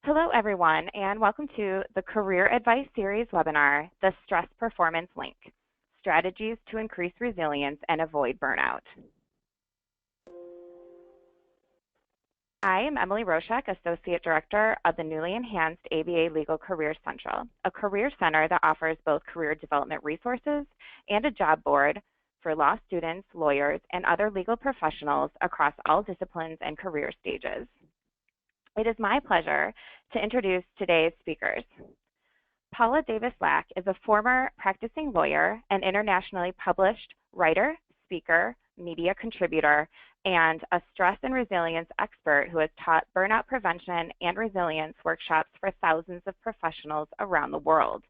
Hello, everyone, and welcome to the Career Advice Series webinar, The Stress Performance Link, Strategies to Increase Resilience and Avoid Burnout. I am Emily Roshek, Associate Director of the newly enhanced ABA Legal Career Central, a career center that offers both career development resources and a job board for law students, lawyers, and other legal professionals across all disciplines and career stages. It is my pleasure to introduce today's speakers. Paula Davis-Laack is a former practicing lawyer and internationally published writer, speaker, media contributor, and a stress and resilience expert who has taught burnout prevention and resilience workshops for thousands of professionals around the world.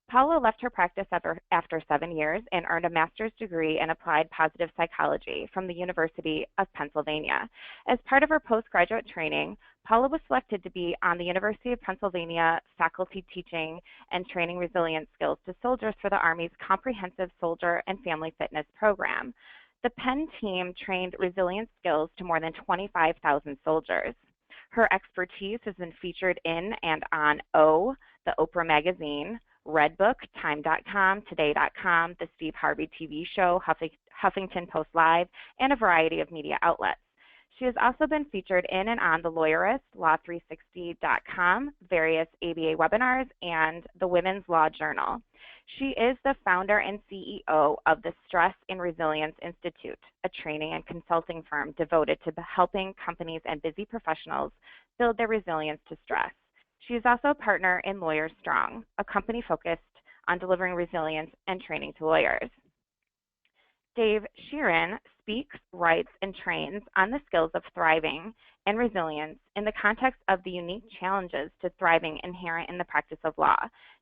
Paula left her practice after 7 years and earned a master's degree in applied positive psychology from the University of Pennsylvania. As part of her postgraduate training, Paula was selected to be on the University of Pennsylvania faculty teaching and training resilience skills to soldiers for the Army's Comprehensive Soldier and Family Fitness Program. The Penn team trained resilience skills to more than 25,000 soldiers. Her expertise has been featured in and on O, the Oprah magazine, Redbook, Time.com, Today.com, the Steve Harvey TV show, Huffington Post Live, and a variety of media outlets. She has also been featured in and on The Lawyerist, Law360.com, various ABA webinars, and the Women's Law Journal. She is the founder and CEO of the Stress and Resilience Institute, a training and consulting firm devoted to helping companies and busy professionals build their resilience to stress. She is also a partner in Lawyers Strong, a company focused on delivering resilience and training to lawyers. Shearon speaks, writes, and trains on the skills of thriving and resilience in the context of the unique challenges to thriving inherent in the practice of law.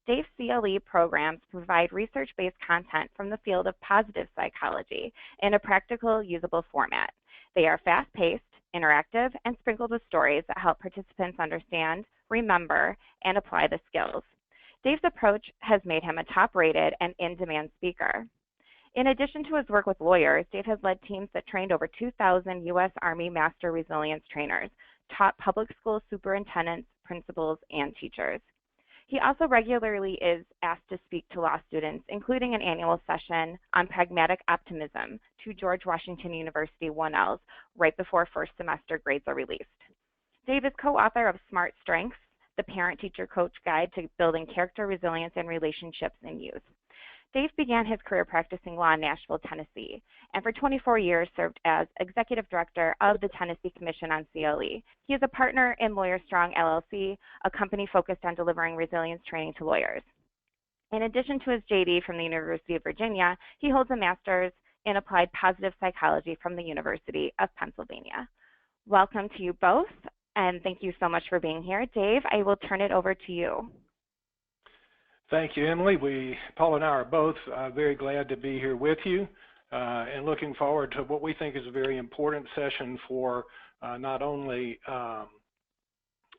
Dave's CLE programs provide research-based content from the field of positive psychology in a practical, usable format. They are fast-paced, interactive, and sprinkled with stories that help participants understand, remember, and apply the skills. Dave's approach has made him a top-rated and in-demand speaker. In addition to his work with lawyers, Dave has led teams that trained over 2,000 U.S. Army Master Resilience trainers, taught public school superintendents, principals, and teachers. He also regularly is asked to speak to law students, including an annual session on pragmatic optimism to George Washington University 1Ls right before first semester grades are released. Dave is co-author of Smart Strengths, the Parent-Teacher-Coach Guide to Building Character, Resilience, and Relationships in Youth. Dave began his career practicing law in Nashville, Tennessee, and for 24 years served as Executive Director of the Tennessee Commission on CLE. He is a partner in Lawyers Strong, LLC, a company focused on delivering resilience training to lawyers. In addition to his JD from the University of Virginia, he holds a master's in applied positive psychology from the University of Pennsylvania. Welcome to you both, and thank you so much for being here. Dave, I will turn it over to you. Thank you, Emily. Paula and I are both very glad to be here with you and looking forward to what we think is a very important session for not only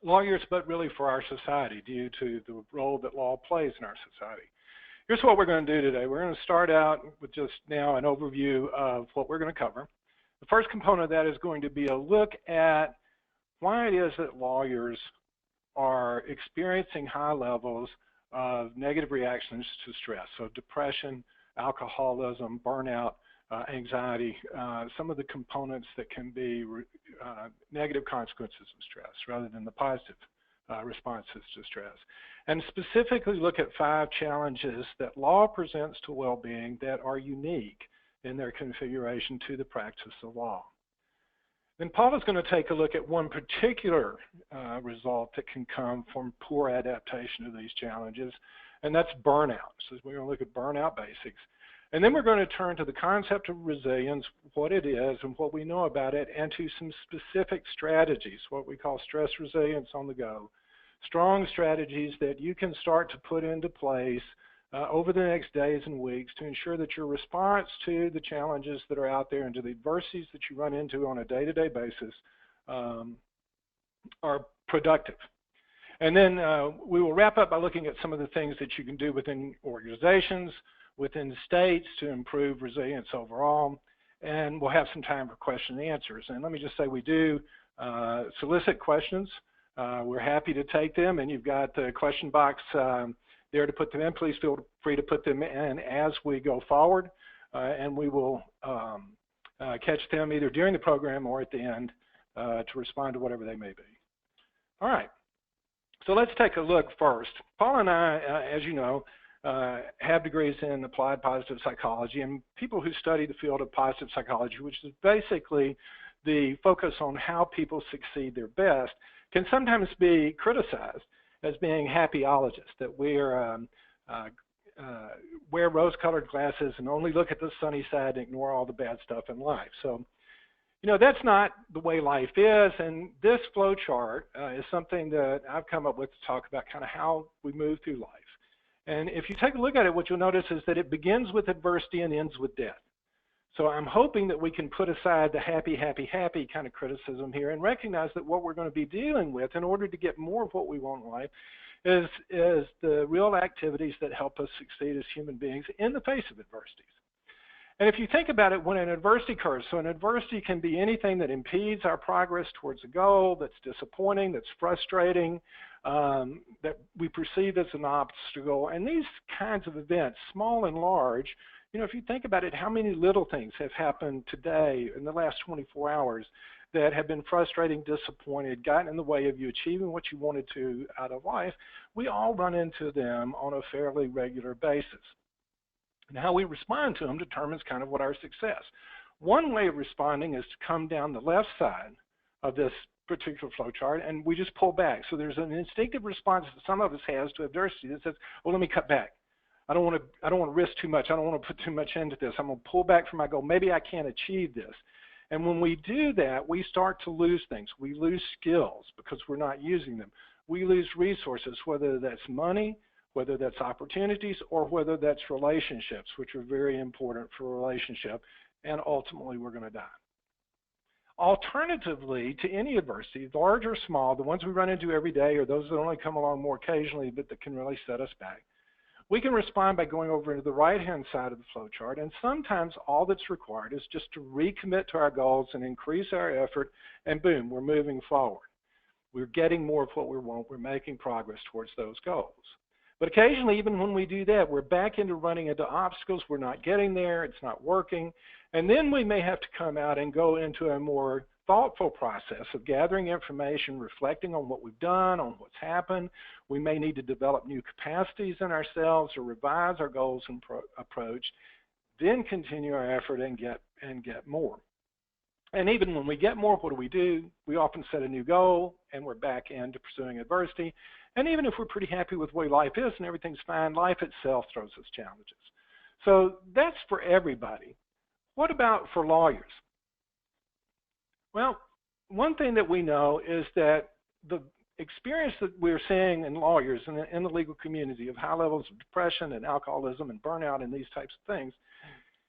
lawyers, but really for our society due to the role that law plays in our society. Here's what we're going to do today. We're going to start out with just now an overview of what we're going to cover. The first component of that is going to be a look at why it is that lawyers are experiencing high levels of negative reactions to stress. So depression, alcoholism, burnout, anxiety, some of the components that can be negative consequences of stress rather than the positive responses to stress. And specifically look at 5 challenges that law presents to well-being that are unique in their configuration to the practice of law. Then Paula's going to take a look at one particular result that can come from poor adaptation to these challenges, and that's burnout. So we're going to look at burnout basics. And then we're going to turn to the concept of resilience, what it is and what we know about it, and to some specific strategies, what we call stress resilience on the go. Strong strategies that you can start to put into place over the next days and weeks to ensure that your response to the challenges that are out there and to the adversities that you run into on a day-to-day basis are productive. And then we will wrap up by looking at some of the things that you can do within organizations, within states to improve resilience overall. And we'll have some time for question and answers. And let me just say we do solicit questions We're happy to take them, and you've got the question box there to put them in. Please feel free to put them in as we go forward, and we will catch them either during the program or at the end to respond to whatever they may be. All right, so let's take a look first. Paula and I, as you know, have degrees in applied positive psychology, and people who study the field of positive psychology, which is basically the focus on how people succeed their best, can sometimes be criticized as being happyologists, that we're wear rose-colored glasses and only look at the sunny side and ignore all the bad stuff in life. So, you know, that's not the way life is, and this flow chart is something that I've come up with to talk about kind of how we move through life. And if you take a look at it, what you'll notice is that it begins with adversity and ends with death. So I'm hoping that we can put aside the happy, happy, happy kind of criticism here and recognize that what we're going to be dealing with in order to get more of what we want in life is the real activities that help us succeed as human beings in the face of adversities. And if you think about it, when an adversity occurs, so an adversity can be anything that impedes our progress towards a goal, that's disappointing, that's frustrating, that we perceive as an obstacle. And these kinds of events, small and large, you know, if you think about it, how many little things have happened today in the last 24 hours that have been frustrating, disappointed, gotten in the way of you achieving what you wanted to out of life? We all run into them on a fairly regular basis. And how we respond to them determines kind of what our success. One way of responding is to come down the left side of this particular flow chart, and we just pull back. So there's an instinctive response that some of us has to adversity that says, well, let me cut back. I don't want to risk too much. I don't want to put too much into this. I'm going to pull back from my goal. Maybe I can't achieve this. And when we do that, we start to lose things. We lose skills because we're not using them. We lose resources, whether that's money, whether that's opportunities, or whether that's relationships, which are very important for a relationship, and ultimately we're going to die. Alternatively to any adversity, large or small, the ones we run into every day or those that only come along more occasionally but that can really set us back, we can respond by going over into the right-hand side of the flow chart, and sometimes all that's required is just to recommit to our goals and increase our effort, and boom, we're moving forward. We're getting more of what we want. We're making progress towards those goals. But occasionally, even when we do that, we're back into running into obstacles. We're not getting there. It's not working. And then we may have to come out and go into a more thoughtful process of gathering information, reflecting on what we've done, on what's happened. We may need to develop new capacities in ourselves or revise our goals and approach, then continue our effort and get more. And even when we get more, what do? We often set a new goal, and we're back into pursuing adversity. And even if we're pretty happy with the way life is and everything's fine, life itself throws us challenges. So that's for everybody. What about for lawyers? Well, one thing that we know is that the experience that we're seeing in lawyers and in the legal community of high levels of depression and alcoholism and burnout and these types of things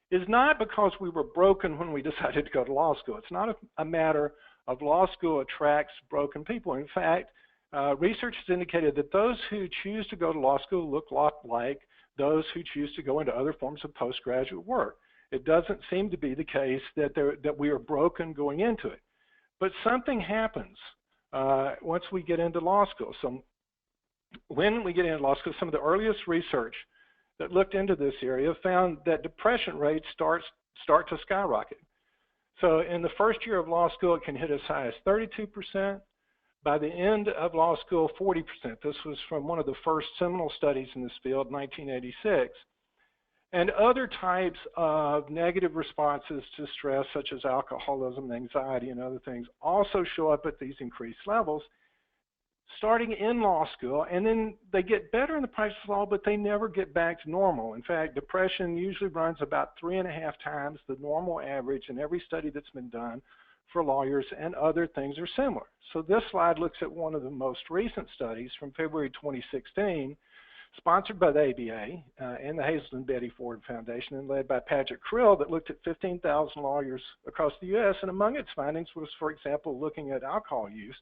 is not because we were broken when we decided to go to law school. It's not a matter of law school attracts broken people. In fact, research has indicated that those who choose to go to law school look a lot like those who choose to go into other forms of postgraduate work. It doesn't seem to be the case that we are broken going into it. But something happens once we get into law school. So when we get into law school, some of the earliest research that looked into this area found that depression rates start to skyrocket. So in the first year of law school, it can hit as high as 32%. By the end of law school, 40%. This was from one of the first seminal studies in this field, 1986. And other types of negative responses to stress, such as alcoholism, anxiety, and other things, also show up at these increased levels, starting in law school. And then they get better in the practice of law, but they never get back to normal. In fact, depression usually runs about 3.5 times the normal average in every study that's been done for lawyers, and other things are similar. So this slide looks at one of the most recent studies from February 2016, sponsored by the ABA and the Hazelden Betty Ford Foundation and led by Patrick Krill, that looked at 15,000 lawyers across the U.S. And among its findings was, for example, looking at alcohol use.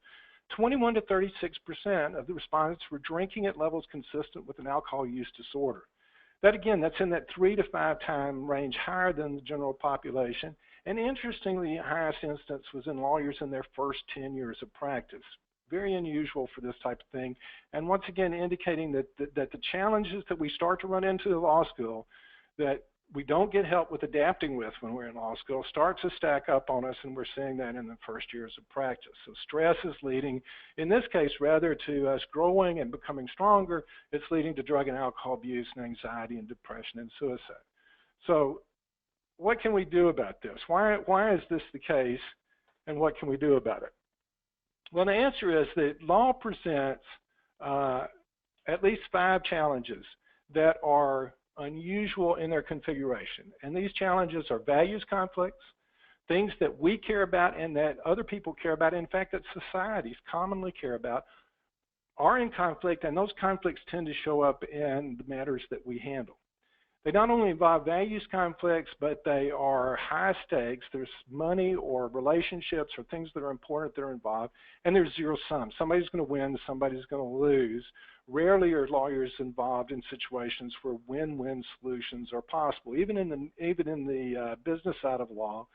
21 to 36% of the respondents were drinking at levels consistent with an alcohol use disorder. That again, that's in that 3 to 5 time range higher than the general population. And interestingly, the highest instance was in lawyers in their first 10 years of practice. very unusual for this type of thing. And once again, indicating that the challenges that we start to run into in law school that we don't get help with adapting with when we're in law school start to stack up on us, and we're seeing that in the first years of practice. So stress is leading, in this case, rather to us growing and becoming stronger. It's leading to drug and alcohol abuse and anxiety and depression and suicide. So what can we do about this? Why is this the case, and what can we do about it? Well, the answer is that law presents at least 5 challenges that are unusual in their configuration. And these challenges are values conflicts, things that we care about and that other people care about, in fact, that societies commonly care about, are in conflict, and those conflicts tend to show up in the matters that we handle. They not only involve values conflicts, but they are high stakes. There's money or relationships or things that are important that are involved, and there's zero sum. Somebody's going to win, somebody's going to lose. Rarely are lawyers involved in situations where win-win solutions are possible. Even in the business side of law,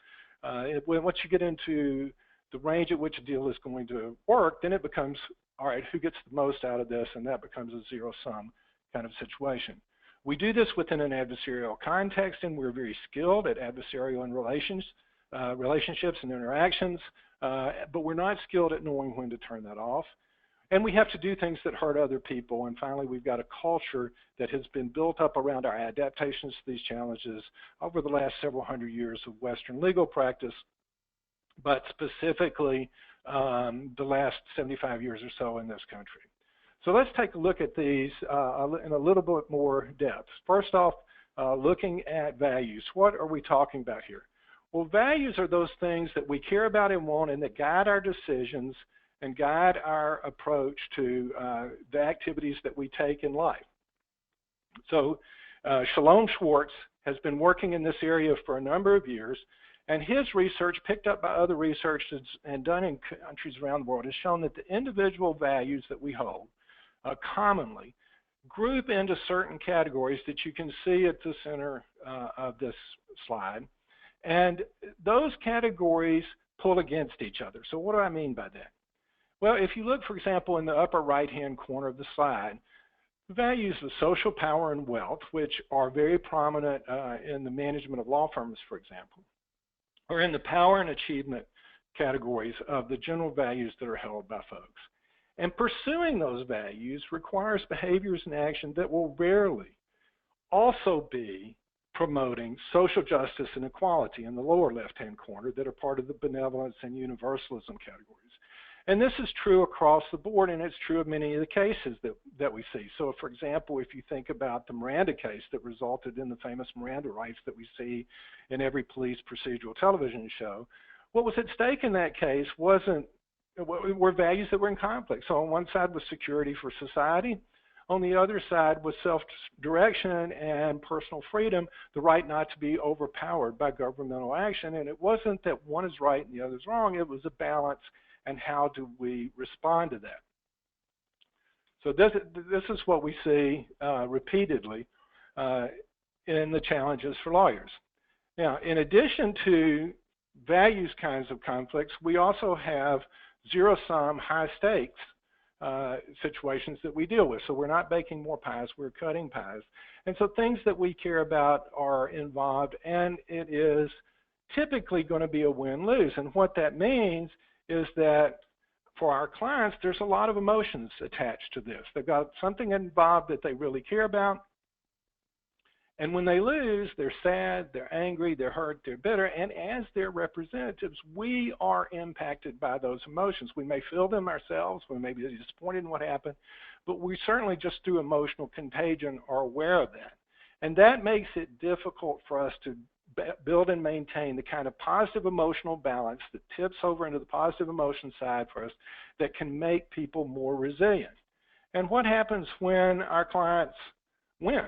once you get into the range at which a deal is going to work, then it becomes, all right, who gets the most out of this, and that becomes a zero-sum kind of situation. We do this within an adversarial context, and we're very skilled at adversarial and relationships and interactions, but we're not skilled at knowing when to turn that off. And we have to do things that hurt other people. And finally, we've got a culture that has been built up around our adaptations to these challenges over the last several hundred years of Western legal practice, but specifically the last 75 years or so in this country. So let's take a look at these in a little bit more depth. First off, looking at values. What are we talking about here? Well, values are those things that we care about and want and that guide our decisions and guide our approach to the activities that we take in life. So Shearon Schwartz has been working in this area for a number of years, and his research, picked up by other researchers and done in countries around the world, has shown that the individual values that we hold commonly group into certain categories that you can see at the center of this slide. And those categories pull against each other. So what do I mean by that? Well, if you look, for example, in the upper right-hand corner of the slide, values of social power and wealth, which are very prominent in the management of law firms, for example, or in the power and achievement categories of the general values that are held by folks. And pursuing those values requires behaviors and action that will rarely also be promoting social justice and equality in the lower left-hand corner that are part of the benevolence and universalism categories. And this is true across the board, and it's true of many of the cases that we see. So, for example, if you think about the Miranda case that resulted in the famous Miranda rights that we see in every police procedural television show, what was at stake in that case were values that were in conflict. So on one side was security for society. On the other side was self-direction and personal freedom, the right not to be overpowered by governmental action. And it wasn't that one is right and the other is wrong. It was a balance, and how do we respond to that? So this is what we see repeatedly in the challenges for lawyers. Now, in addition to values kinds of conflicts, we also have zero-sum, high-stakes situations that we deal with. So we're not baking more pies, we're cutting pies. And so things that we care about are involved, and it is typically going to be a win-lose. And what that means is that for our clients, there's a lot of emotions attached to this. They've got something involved that they really care about. And when they lose, they're sad, they're angry, they're hurt, they're bitter. And as their representatives, we are impacted by those emotions. We may feel them ourselves, we may be disappointed in what happened, but we certainly just through emotional contagion are aware of that. And that makes it difficult for us to build and maintain the kind of positive emotional balance that tips over into the positive emotion side for us that can make people more resilient. And what happens when our clients win?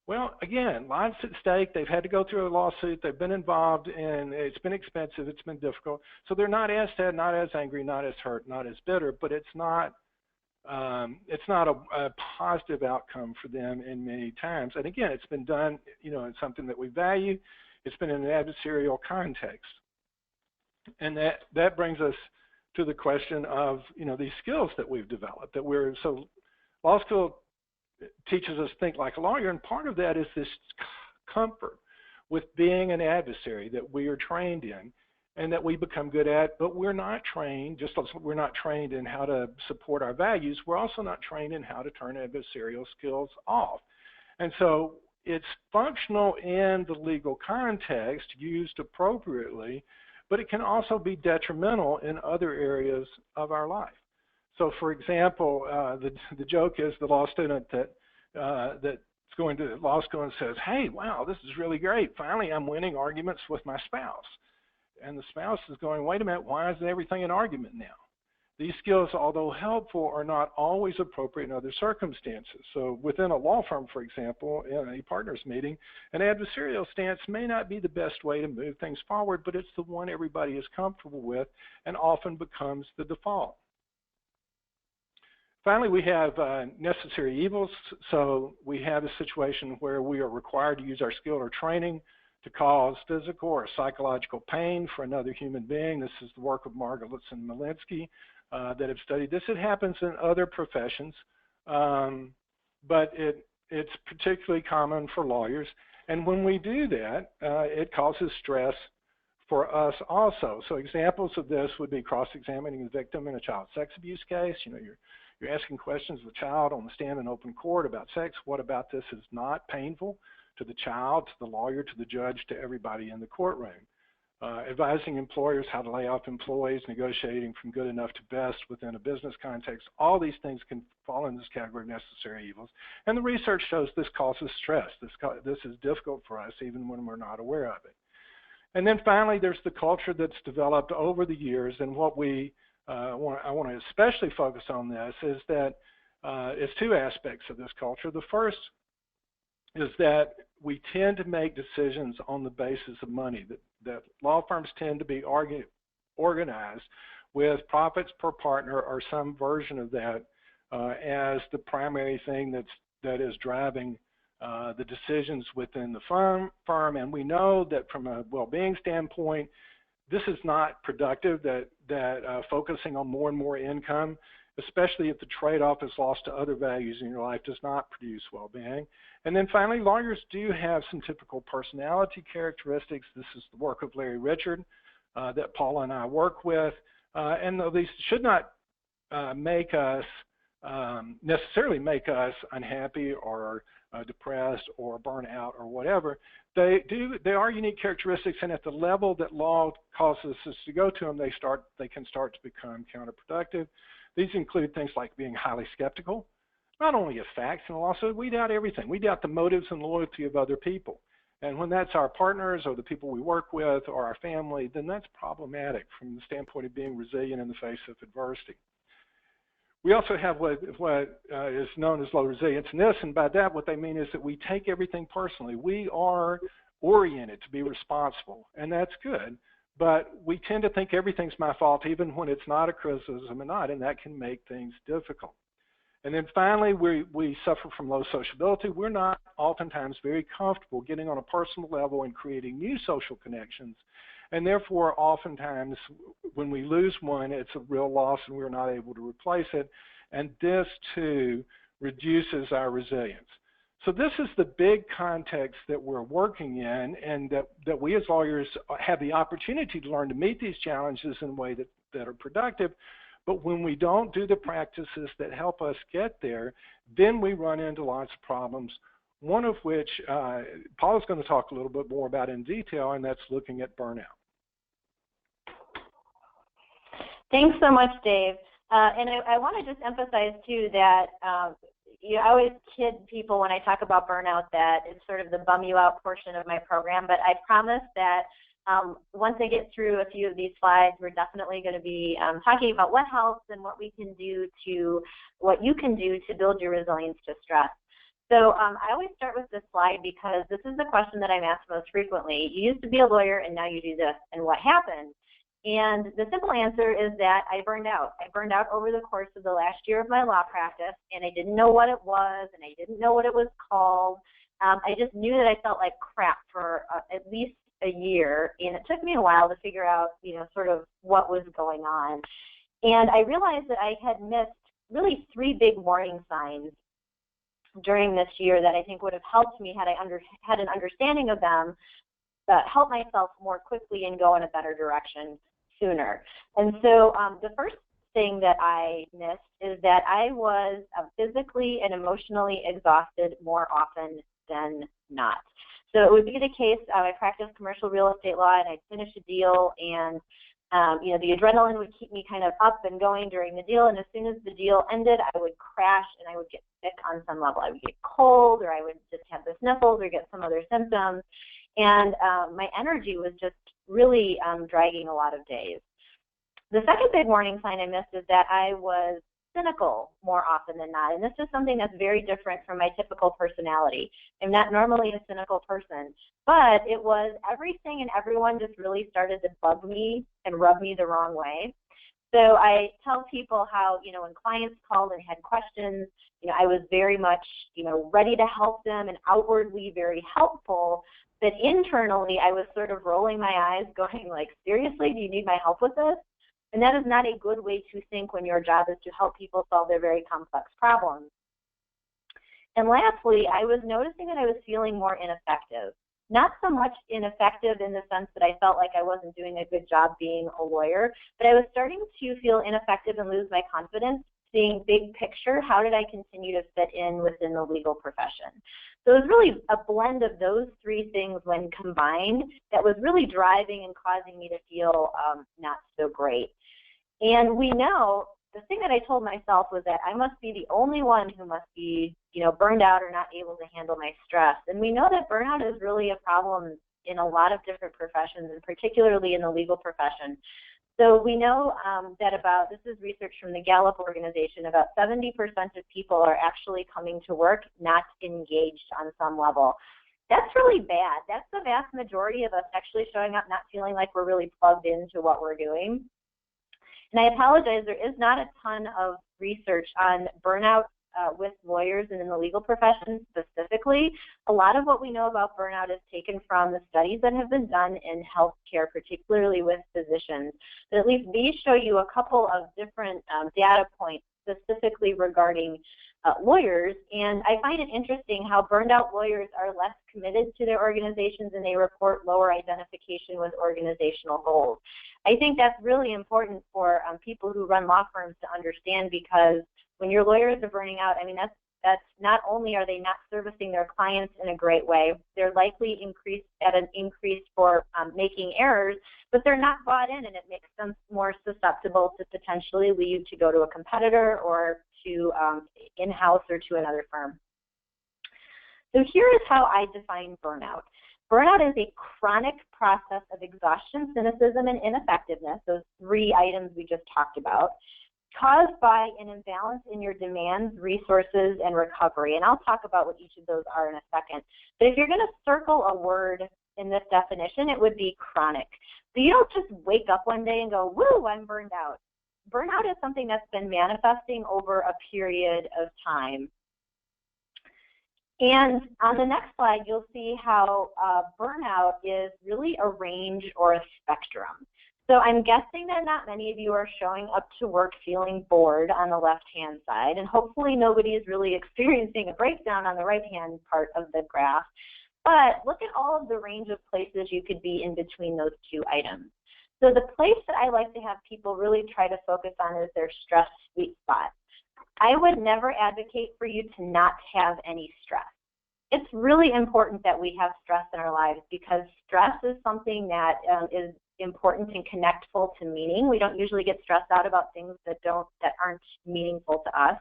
Well, again, lots at stake. They've had to go through a lawsuit. They've been involved, and it's been expensive. It's been difficult. So they're not as sad, not as angry, not as hurt, not as bitter, but it's not a positive outcome for them in many times. And again, it's been done, in something that we value. It's been in an adversarial context. And that brings us to the question of, these skills that we've developed, so law school teaches us to think like a lawyer, and part of that is this comfort with being an adversary that we are trained in and that we become good at, but we're not trained, just as we're not trained in how to support our values, we're also not trained in how to turn adversarial skills off. And so it's functional in the legal context, used appropriately, but it can also be detrimental in other areas of our life. So for example, the joke is the law student that's going to law school and says, hey, wow, this is really great. Finally, I'm winning arguments with my spouse. And the spouse is going, wait a minute, why is everything an argument now? These skills, although helpful, are not always appropriate in other circumstances. So within a law firm, for example, in a partners meeting, an adversarial stance may not be the best way to move things forward, but it's the one everybody is comfortable with and often becomes the default. Finally, we have necessary evils. So we have a situation where we are required to use our skill or training to cause physical or psychological pain for another human being. This is the work of Margolitz and Malinsky that have studied this. It happens in other professions, but it's particularly common for lawyers. And when we do that, it causes stress for us also. So examples of this would be cross-examining the victim in a child sex abuse case. You're asking questions of the child on the stand in open court about sex. What about this is not painful to the child, to the lawyer, to the judge, to everybody in the courtroom? Advising employers how to lay off employees, negotiating from good enough to best within a business context. All these things can fall in this category of necessary evils. And the research shows this causes stress. This is difficult for us even when we're not aware of it. And then finally, there's the culture that's developed over the years, and what I want to especially focus on this is that it's two aspects of this culture. The first is that we tend to make decisions on the basis of money, that law firms tend to be organized with profits per partner or some version of that as the primary thing that is driving the decisions within the firm. And we know that from a well-being standpoint, this is not productive, that focusing on more and more income, especially if the trade-off is lost to other values in your life, does not produce well-being. And then finally, lawyers do have some typical personality characteristics. This is the work of Larry Richard that Paula and I work with. And though these should not necessarily make us unhappy or depressed or burnout or whatever, they are unique characteristics, and at the level that law causes us to go to them, they can start to become counterproductive. These include things like being highly skeptical, not only of facts in a lawsuit, we doubt everything. We doubt the motives and loyalty of other people. And when that's our partners or the people we work with or our family, then that's problematic from the standpoint of being resilient in the face of adversity. We also have what is known as low resilience in this, and by that what they mean is that we take everything personally. We are oriented to be responsible, and that's good, but we tend to think everything's my fault even when it's not a criticism or not, and that can make things difficult. And then finally, we suffer from low sociability. We're not oftentimes very comfortable getting on a personal level and creating new social connections. And therefore, oftentimes, when we lose one, it's a real loss and we're not able to replace it. And this, too, reduces our resilience. So this is the big context that we're working in, and that we as lawyers have the opportunity to learn to meet these challenges in a way that are productive. But when we don't do the practices that help us get there, then we run into lots of problems, one of which Paula's going to talk a little bit more about in detail, and that's looking at burnout. Thanks so much, Dave. And I want to just emphasize, too, that I always kid people when I talk about burnout that it's sort of the bum you out portion of my program, but I promise that once I get through a few of these slides, we're definitely going to be talking about what helps and what you can do to build your resilience to stress. So I always start with this slide because this is the question that I'm asked most frequently. You used to be a lawyer and now you do this, and what happened? And the simple answer is that I burned out. I burned out over the course of the last year of my law practice, and I didn't know what it was, and I didn't know what it was called. I just knew that I felt like crap for at least a year, and it took me a while to figure out, sort of what was going on. And I realized that I had missed really 3 big warning signs during this year that I think would have helped me had I had an understanding of them, help myself more quickly and go in a better direction sooner. And so the first thing that I missed is that I was physically and emotionally exhausted more often than not. So it would be the case, I practiced commercial real estate law, and I'd finish a deal, and you know, the adrenaline would keep me kind of up and going during the deal, and as soon as the deal ended, I would crash and I would get sick on some level. I would get cold, or I would just have the sniffles or get some other symptoms, and my energy was just really dragging a lot of days. The second big warning sign I missed is that I was cynical more often than not, and this is something that's very different from my typical personality. I'm not normally a cynical person, but it was everything and everyone just really started to bug me and rub me the wrong way. So I tell people how, you know, when clients called and had questions, you know, I was very much, you know, ready to help them and outwardly very helpful, but internally I was sort of rolling my eyes going like, seriously, do you need my help with this? And that is not a good way to think when your job is to help people solve their very complex problems. And lastly, I was noticing that I was feeling more ineffective. Not so much ineffective in the sense that I felt like I wasn't doing a good job being a lawyer, but I was starting to feel ineffective and lose my confidence, seeing big picture, how did I continue to fit in within the legal profession? So it was really a blend of those 3 things when combined that was really driving and causing me to feel not so great. And we know, the thing that I told myself was that I must be the only one who must be, you know, burned out or not able to handle my stress. And we know that burnout is really a problem in a lot of different professions, and particularly in the legal profession. So we know that this is research from the Gallup organization, about 70% of people are actually coming to work not engaged on some level. That's really bad. That's the vast majority of us actually showing up not feeling like we're really plugged into what we're doing. And I apologize, there is not a ton of research on burnout with lawyers and in the legal profession specifically. A lot of what we know about burnout is taken from the studies that have been done in healthcare, particularly with physicians. But at least these show you a couple of different data points specifically regarding lawyers, and I find it interesting how burned out lawyers are less committed to their organizations and they report lower identification with organizational goals. I think that's really important for people who run law firms to understand, because when your lawyers are burning out, I mean, that's not only are they not servicing their clients in a great way, they're likely at an increase for making errors, but they're not bought in, and it makes them more susceptible to potentially leave to go to a competitor or to in-house or to another firm. So here is how I define burnout. Burnout is a chronic process of exhaustion, cynicism, and ineffectiveness, those 3 items we just talked about, caused by an imbalance in your demands, resources, and recovery. And I'll talk about what each of those are in a second. But if you're going to circle a word in this definition, it would be chronic. So you don't just wake up one day and go, woo, I'm burned out. Burnout is something that's been manifesting over a period of time. And on the next slide, you'll see how burnout is really a range or a spectrum. So I'm guessing that not many of you are showing up to work feeling bored on the left-hand side, and hopefully nobody is really experiencing a breakdown on the right-hand part of the graph. But look at all of the range of places you could be in between those 2 items. So the place that I like to have people really try to focus on is their stress sweet spot. I would never advocate for you to not have any stress. It's really important that we have stress in our lives, because stress is something that is important and connectful to meaning. We don't usually get stressed out about things that aren't meaningful to us.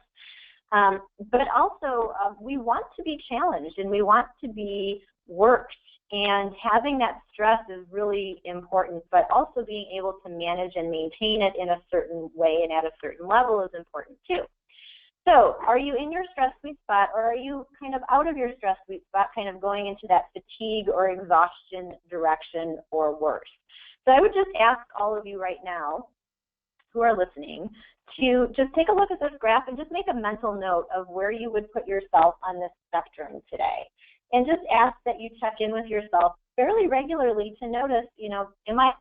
But also, we want to be challenged and we want to be worked, and having that stress is really important, but also being able to manage and maintain it in a certain way and at a certain level is important too. So are you in your stress sweet spot, or are you kind of out of your stress sweet spot, kind of going into that fatigue or exhaustion direction or worse? So I would just ask all of you right now who are listening to just take a look at this graph and just make a mental note of where you would put yourself on this spectrum today. And just ask that you check in with yourself fairly regularly to notice, you know, am I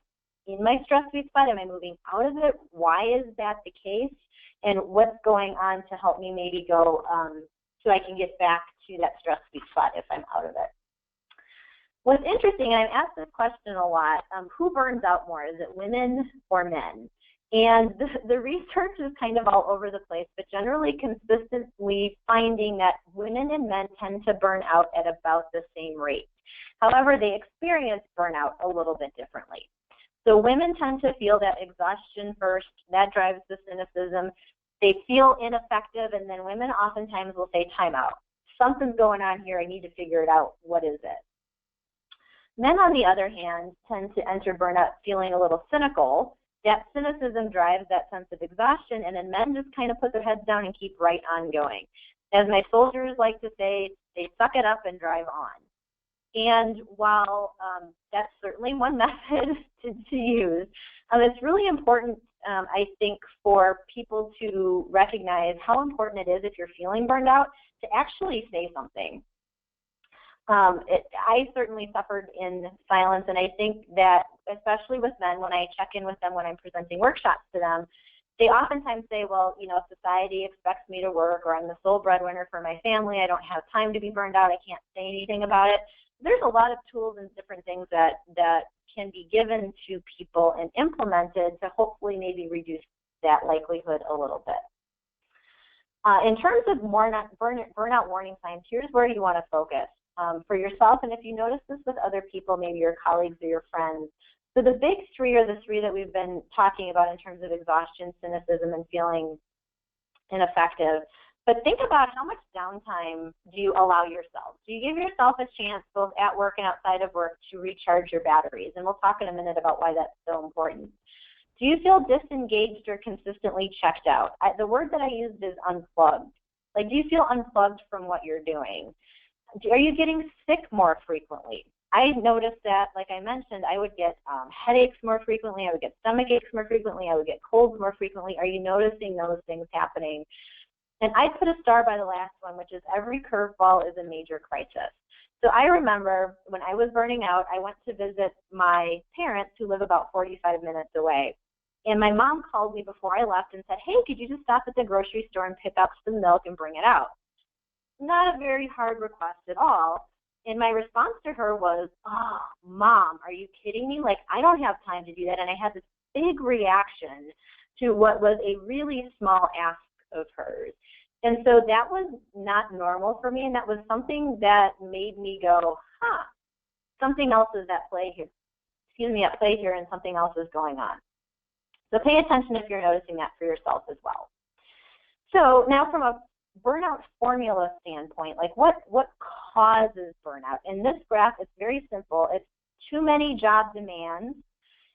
in my stress sweet spot? Am I moving out of it? Why is that the case? And what's going on to help me maybe go so I can get back to that stress sweet spot if I'm out of it? What's interesting, and I've asked this question a lot, who burns out more? Is it women or men? And the research is kind of all over the place, but generally consistently finding that women and men tend to burn out at about the same rate. However, they experience burnout a little bit differently. So women tend to feel that exhaustion first, that drives the cynicism. They feel ineffective, and then women oftentimes will say, time out. Something's going on here, I need to figure it out. What is it? Men, on the other hand, tend to enter burnout feeling a little cynical. That cynicism drives that sense of exhaustion, and then men just kind of put their heads down and keep right on going. As my soldiers like to say, they suck it up and drive on. And while that's certainly one method to use, it's really important, I think, for people to recognize how important it is, if you're feeling burned out, to actually say something. I certainly suffered in silence, and I think that, especially with men, when I check in with them when I'm presenting workshops to them, they oftentimes say, well, you know, society expects me to work, or I'm the sole breadwinner for my family, I don't have time to be burned out, I can't say anything about it. There's a lot of tools and different things that can be given to people and implemented to hopefully maybe reduce that likelihood a little bit. In terms of burnout warning signs, here's where you want to focus. For yourself, and if you notice this with other people, maybe your colleagues or your friends. So the big three are the three that we've been talking about in terms of exhaustion, cynicism, and feeling ineffective. But think about how much downtime do you allow yourself? Do you give yourself a chance, both at work and outside of work, to recharge your batteries? And we'll talk in a minute about why that's so important. Do you feel disengaged or consistently checked out? The word that I used is unplugged. Like, do you feel unplugged from what you're doing? Are you getting sick more frequently? I noticed that, like I mentioned, I would get headaches more frequently, I would get stomach aches more frequently, I would get colds more frequently. Are you noticing those things happening? And I put a star by the last one, which is every curveball is a major crisis. So I remember when I was burning out, I went to visit my parents who live about 45 minutes away. And my mom called me before I left and said, hey, could you just stop at the grocery store and pick up some milk and bring it out? Not a very hard request at all. And my response to her was, oh, Mom, are you kidding me? Like, I don't have time to do that. And I had this big reaction to what was a really small ask of hers. And so that was not normal for me, and that was something that made me go, something else is at play here. At play here, and something else is going on. So pay attention if you're noticing that for yourself as well. So now from a burnout formula standpoint, like what causes burnout? In this graph, it's very simple. It's too many job demands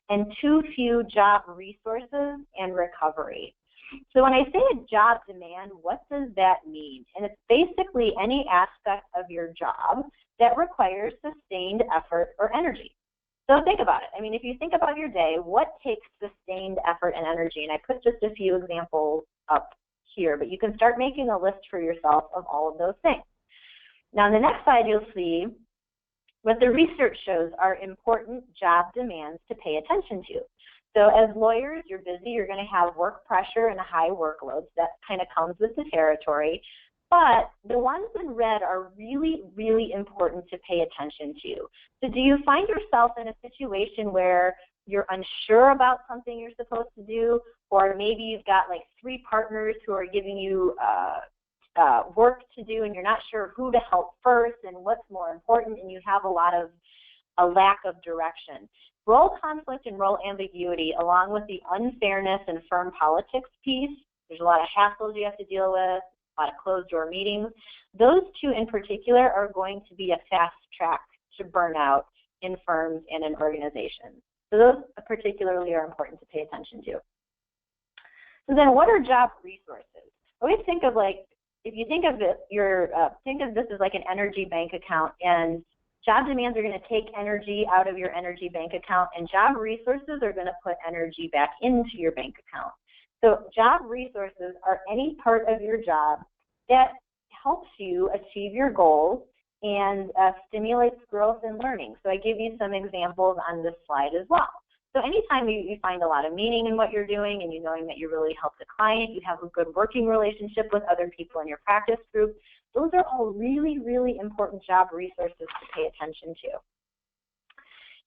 and too few job resources and recovery. So when I say a job demand, what does that mean? And it's basically any aspect of your job that requires sustained effort or energy. So think about it. I mean, if you think about your day, what takes sustained effort and energy? And I put just a few examples up here, but you can start making a list for yourself of all of those things. Now, on the next slide, you'll see what the research shows are important job demands to pay attention to. So as lawyers, you're busy, you're going to have work pressure and a high workload. So that kind of comes with the territory. But the ones in red are really, really important to pay attention to. So do you find yourself in a situation where you're unsure about something you're supposed to do, or maybe you've got like 3 partners who are giving you work to do and you're not sure who to help first and what's more important, and you have a lack of direction. Role conflict and role ambiguity, along with the unfairness and firm politics piece, there's a lot of hassles you have to deal with, a lot of closed-door meetings. Those 2 in particular are going to be a fast track to burnout in firms and in organizations. So those particularly are important to pay attention to. So then what are job resources? I always think of, like, if you think of it, think of this as like an energy bank account, and job demands are going to take energy out of your energy bank account, and job resources are going to put energy back into your bank account. So job resources are any part of your job that helps you achieve your goals and stimulates growth and learning. So I give you some examples on this slide as well. So anytime you find a lot of meaning in what you're doing and you knowing that you really help the client, you have a good working relationship with other people in your practice group, those are all really, really important job resources to pay attention to.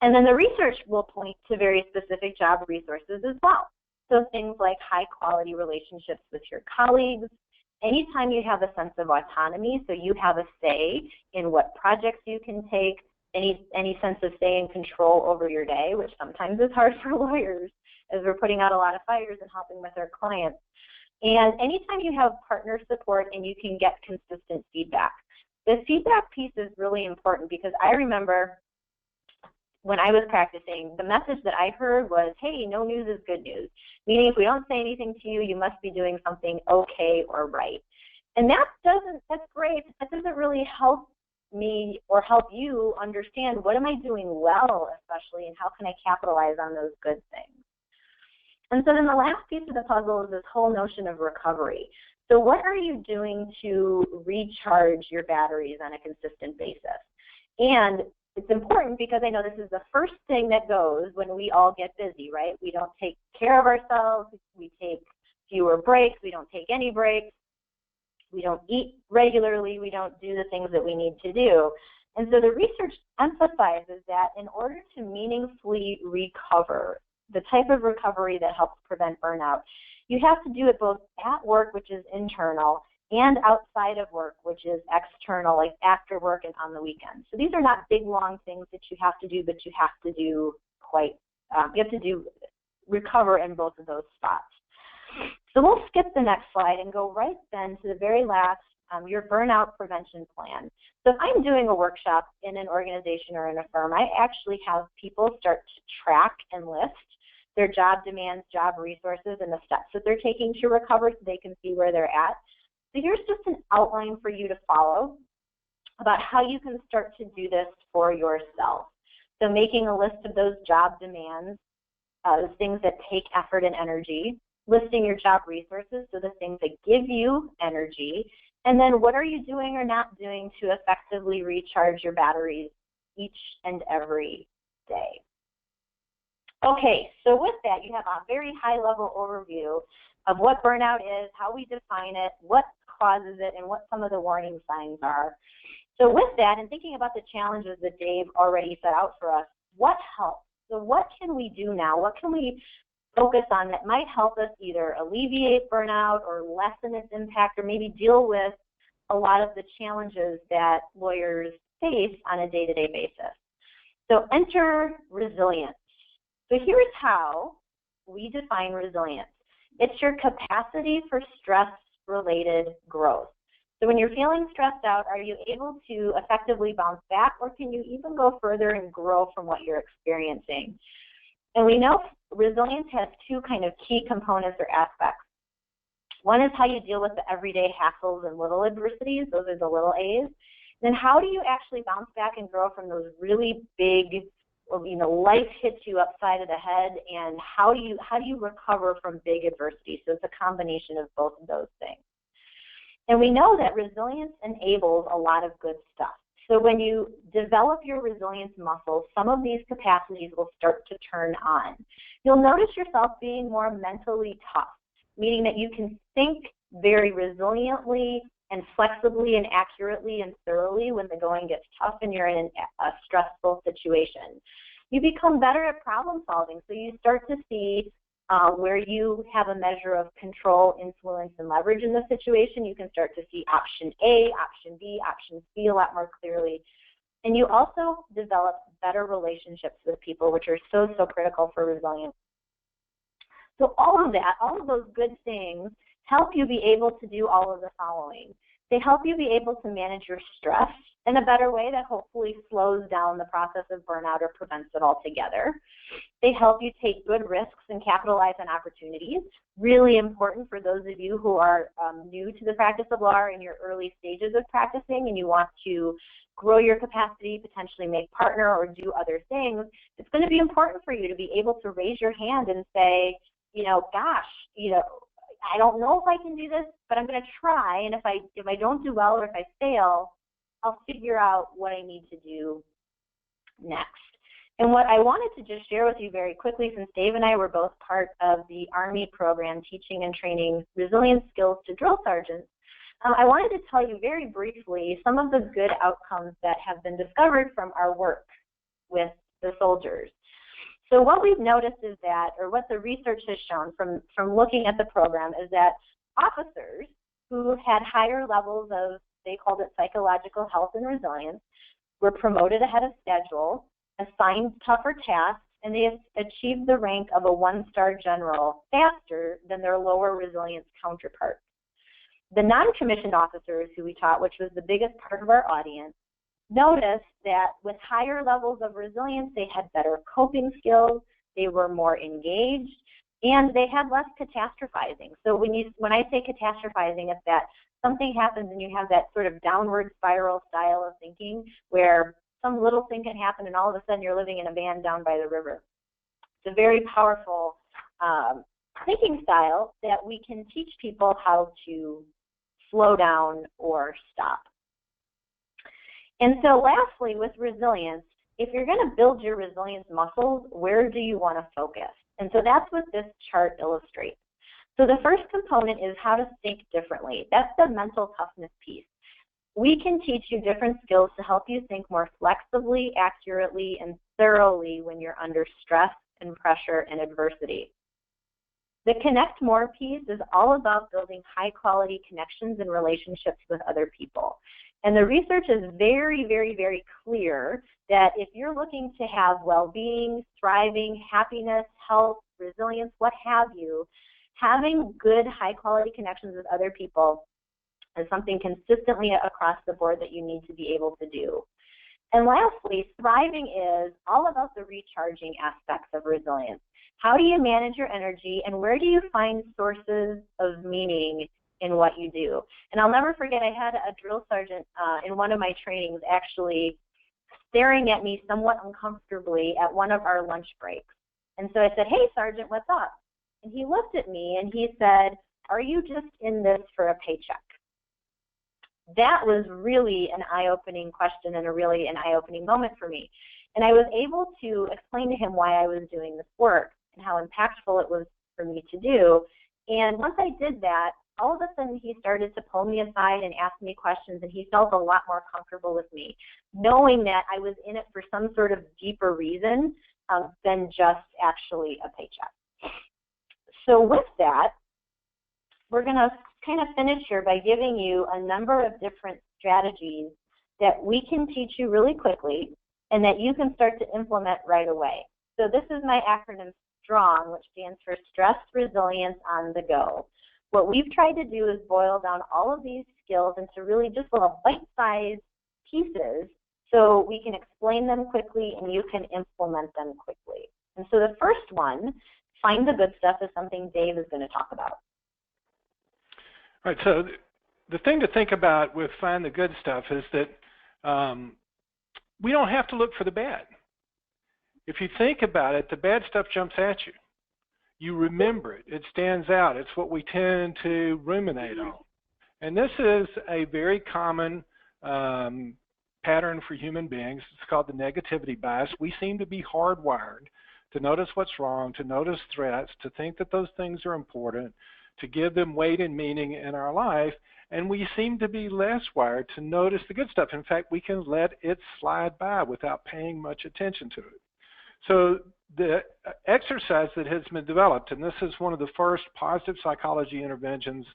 And then the research will point to very specific job resources as well. So things like high quality relationships with your colleagues, anytime you have a sense of autonomy, so you have a say in what projects you can take, any sense of say and control over your day, which sometimes is hard for lawyers as we're putting out a lot of fires and helping with our clients. And anytime you have partner support and you can get consistent feedback. The feedback piece is really important because I remember when I was practicing, the message that I heard was, hey, no news is good news. Meaning if we don't say anything to you, you must be doing something okay or right. And that's great. That doesn't really help me or help you understand what am I doing well, especially, and how can I capitalize on those good things. And so then the last piece of the puzzle is this whole notion of recovery. So what are you doing to recharge your batteries on a consistent basis? And it's important because I know this is the first thing that goes when we all get busy, right? We don't take care of ourselves. We take fewer breaks. We don't take any breaks. We don't eat regularly. We don't do the things that we need to do. And so the research emphasizes that in order to meaningfully recover, the type of recovery that helps prevent burnout, you have to do it both at work, which is internal, and outside of work, which is external, like after work and on the weekends. So these are not big, long things that you have to do, but you have to do recover in both of those spots. So we'll skip the next slide and go right then to the very last, your burnout prevention plan. So if I'm doing a workshop in an organization or in a firm, I actually have people start to track and list their job demands, job resources, and the steps that they're taking to recover so they can see where they're at. So here's just an outline for you to follow about how you can start to do this for yourself. So making a list of those job demands, the things that take effort and energy, listing your job resources, so the things that give you energy, and then what are you doing or not doing to effectively recharge your batteries each and every day. Okay, so with that, you have a very high-level overview of what burnout is, how we define it, what causes it, and what some of the warning signs are. So with that, and thinking about the challenges that Dave already set out for us, what helps? So what can we do now? What can we focus on that might help us either alleviate burnout or lessen its impact or maybe deal with a lot of the challenges that lawyers face on a day-to-day basis? So enter resilience. So here's how we define resilience. It's your capacity for stress-related growth. So when you're feeling stressed out, are you able to effectively bounce back, or can you even go further and grow from what you're experiencing? And we know resilience has two kind of key components or aspects. One is how you deal with the everyday hassles and little adversities. Those are the little A's. Then how do you actually bounce back and grow from those really big, life hits you upside of the head, and how do you recover from big adversity? So it's a combination of both of those things. And we know that resilience enables a lot of good stuff. So when you develop your resilience muscles, some of these capacities will start to turn on. You'll notice yourself being more mentally tough, meaning that you can think very resiliently and flexibly and accurately and thoroughly when the going gets tough and you're in a stressful situation. You become better at problem solving, so you start to see where you have a measure of control, influence, and leverage in the situation. You can start to see option A, option B, option C a lot more clearly. And you also develop better relationships with people, which are so, so critical for resilience. So all of that, all of those good things help you be able to do all of the following. They help you be able to manage your stress in a better way that hopefully slows down the process of burnout or prevents it altogether. They help you take good risks and capitalize on opportunities. Really important for those of you who are new to the practice of law or in your early stages of practicing and you want to grow your capacity, potentially make partner or do other things. It's going to be important for you to be able to raise your hand and say, I don't know if I can do this, but I'm going to try. And if I don't do well or if I fail, I'll figure out what I need to do next. And what I wanted to just share with you very quickly, since Dave and I were both part of the Army program teaching and training resilience skills to drill sergeants, I wanted to tell you very briefly some of the good outcomes that have been discovered from our work with the soldiers. So what we've noticed is that, or what the research has shown from looking at the program, is that officers who had higher levels of, they called it psychological health and resilience, were promoted ahead of schedule, assigned tougher tasks, and they achieved the rank of a one-star general faster than their lower resilience counterparts. The non-commissioned officers who we taught, which was the biggest part of our audience, noticed that with higher levels of resilience, they had better coping skills, they were more engaged, and they had less catastrophizing. So when I say catastrophizing, it's that something happens and you have that sort of downward spiral style of thinking where some little thing can happen and all of a sudden you're living in a van down by the river. It's a very powerful thinking style that we can teach people how to slow down or stop. And so lastly, with resilience, if you're going to build your resilience muscles, where do you want to focus? And so that's what this chart illustrates. So the first component is how to think differently. That's the mental toughness piece. We can teach you different skills to help you think more flexibly, accurately, and thoroughly when you're under stress and pressure and adversity. The Connect More piece is all about building high-quality connections and relationships with other people. And the research is very, very, very clear that if you're looking to have well-being, thriving, happiness, health, resilience, what have you, having good, high-quality connections with other people is something consistently across the board that you need to be able to do. And lastly, thriving is all about the recharging aspects of resilience. How do you manage your energy, and where do you find sources of meaning in what you do? And I'll never forget, I had a drill sergeant in one of my trainings actually staring at me somewhat uncomfortably at one of our lunch breaks. And so I said, "Hey, Sergeant, what's up?" And he looked at me and he said, "Are you just in this for a paycheck?" That was really an eye-opening question and really an eye-opening moment for me. And I was able to explain to him why I was doing this work and how impactful it was for me to do. And once I did that, all of a sudden he started to pull me aside and ask me questions, and he felt a lot more comfortable with me, knowing that I was in it for some sort of deeper reason than just actually a paycheck. So with that, we're going to kind of finish here by giving you a number of different strategies that we can teach you really quickly and that you can start to implement right away. So this is my acronym STRONG, which stands for Stress Resilience on the Go. What we've tried to do is boil down all of these skills into really just little bite-sized pieces so we can explain them quickly and you can implement them quickly. And so the first one, find the good stuff, is something Dave is going to talk about. All right, so the thing to think about with find the good stuff is that we don't have to look for the bad. If you think about it, the bad stuff jumps at you. You remember it. It stands out. It's what we tend to ruminate on. And this is a very common pattern for human beings. It's called the negativity bias. We seem to be hardwired to notice what's wrong, to notice threats, to think that those things are important, to give them weight and meaning in our life, and we seem to be less wired to notice the good stuff. In fact, we can let it slide by without paying much attention to it. So the exercise that has been developed, and this is one of the first positive psychology interventions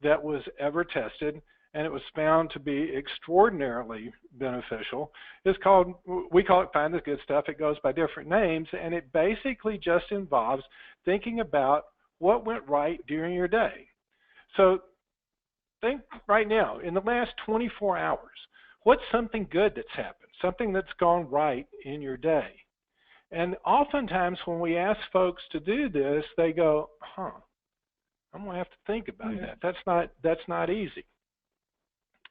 that was ever tested, and it was found to be extraordinarily beneficial, is called, we call it Find the Good Stuff. It goes by different names, and it basically just involves thinking about what went right during your day. So think right now, in the last 24 hours, what's something good that's happened, something that's gone right in your day? And oftentimes when we ask folks to do this, they go, I'm going to have to think about that. That's not easy,